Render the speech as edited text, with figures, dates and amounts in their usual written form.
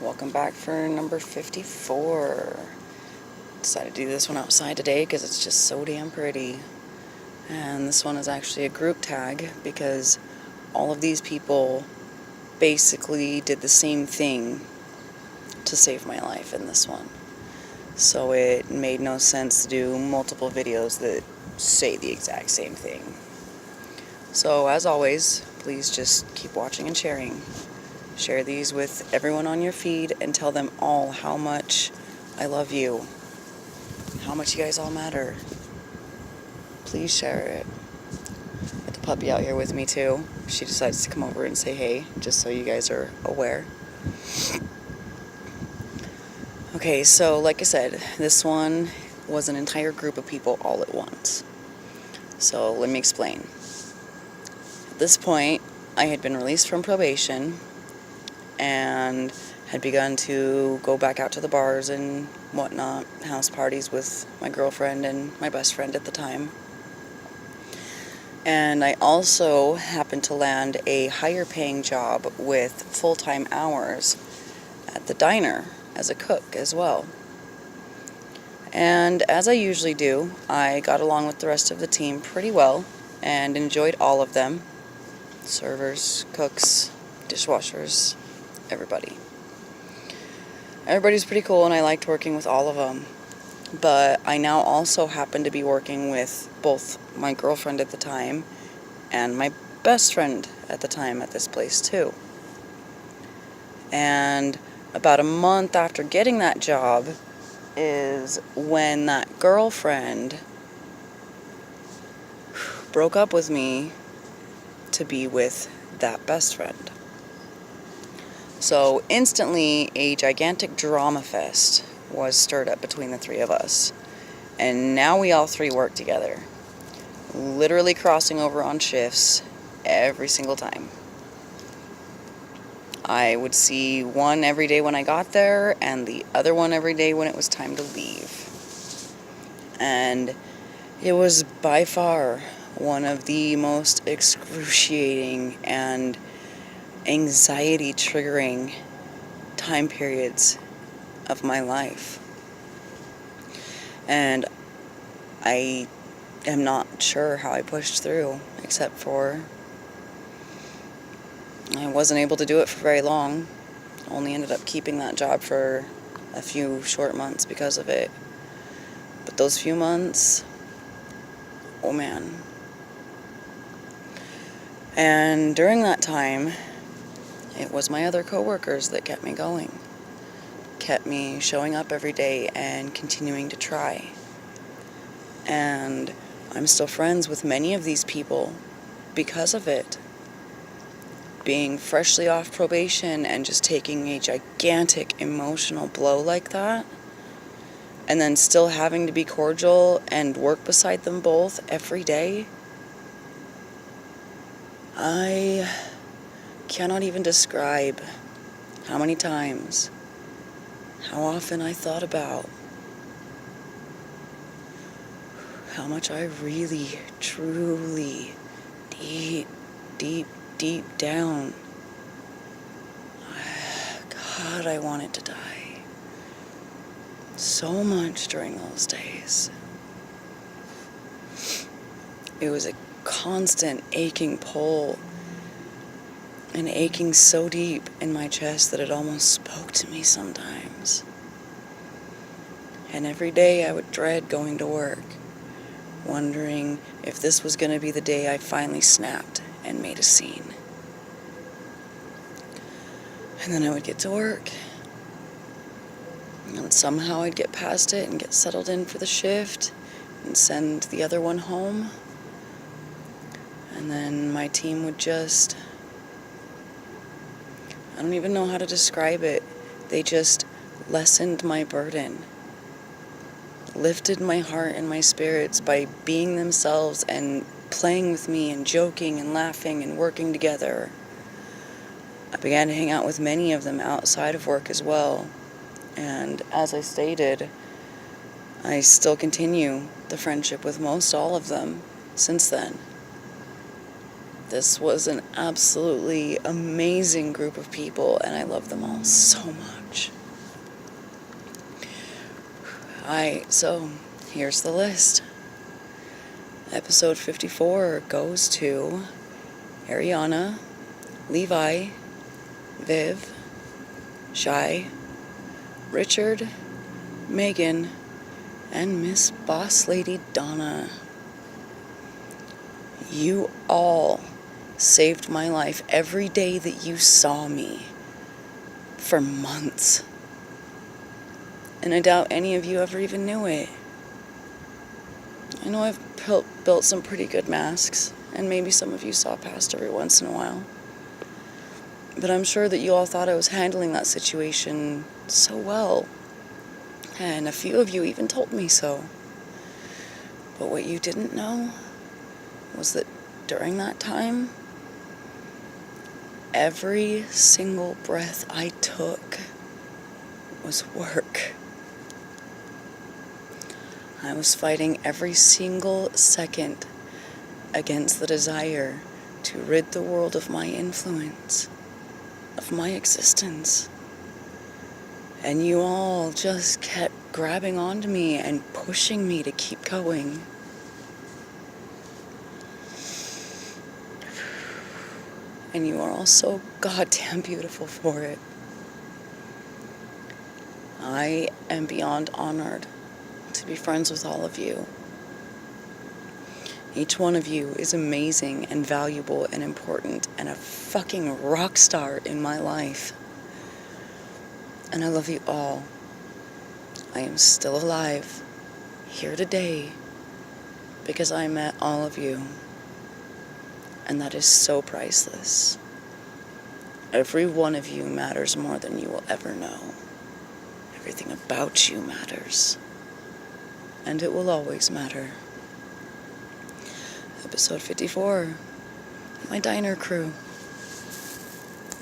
Welcome back for number 54. Decided to do this one outside today because it's just so damn pretty. And this one is actually a group tag because all of these people basically did the same thing to save my life in this one. So it made no sense to do multiple videos that say the exact same thing. So as always, please just keep watching and sharing. Share these with everyone on your feed and tell them all how much I love you. How much you guys all matter. Please share it. Got the puppy out here with me too. She decides to come over and say hey, just so you guys are aware. Okay, so like I said, this one was an entire group of people all at once. So let me explain. At this point, I had been released from probation and had begun to go back out to the bars and whatnot, house parties with my girlfriend and my best friend at the time. And I also happened to land a higher paying job with full-time hours at the diner as a cook as well. And as I usually do, I got along with the rest of the team pretty well and enjoyed all of them. Servers, cooks, dishwashers, everybody. Everybody's pretty cool and I liked working with all of them. But I now also happen to be working with both my girlfriend at the time and my best friend at the time at this place too. And about a month after getting that job is when that girlfriend broke up with me to be with that best friend. So instantly a gigantic drama fest was stirred up between the three of us. And now we all three work together. Literally crossing over on shifts every single time. I would see one every day when I got there and the other one every day when it was time to leave. And it was by far one of the most excruciating and anxiety triggering time periods of my life. And I am not sure how I pushed through, except for I wasn't able to do it for very long. Only ended up keeping that job for a few short months because of it. But those few months, oh man. And during that time, it was my other coworkers that kept me going. Kept me showing up every day and continuing to try. And I'm still friends with many of these people because of it. Being freshly off probation and just taking a gigantic emotional blow like that, and then still having to be cordial and work beside them both every day, I cannot even describe how many times, how often I thought about how much I really, truly, deep down, God, I wanted to die so much during those days. It was a constant aching pull, and aching so deep in my chest that it almost spoke to me sometimes. And every day I would dread going to work, wondering if this was going to be the day I finally snapped and made a scene. And then I would get to work, and somehow I'd get past it and get settled in for the shift and send the other one home. And then my team would just, I don't even know how to describe it. They just lessened my burden, lifted my heart and my spirits by being themselves and playing with me and joking and laughing and working together. I began to hang out with many of them outside of work as well. And as I stated, I still continue the friendship with most all of them since then. This was an absolutely amazing group of people, and I love them all so much. So here's the list. Episode 54 goes to Arianna, Levi, Viv, Shy, Richard, Megan, and Miss Boss Lady Donna. You all saved my life every day that you saw me for months. And I doubt any of you ever even knew it. I know I've built some pretty good masks, and maybe some of you saw past every once in a while. But I'm sure that you all thought I was handling that situation so well. And a few of you even told me so. But what you didn't know was that during that time, every single breath I took was work. I was fighting every single second against the desire to rid the world of my influence, of my existence. And you all just kept grabbing onto me and pushing me to keep going. And you are all so goddamn beautiful for it. I am beyond honored to be friends with all of you. Each one of you is amazing and valuable and important and a fucking rock star in my life. And I love you all. I am still alive, here today, because I met all of you. And that is so priceless. Every one of you matters more than you will ever know. Everything about you matters. And it will always matter. Episode 54, my diner crew.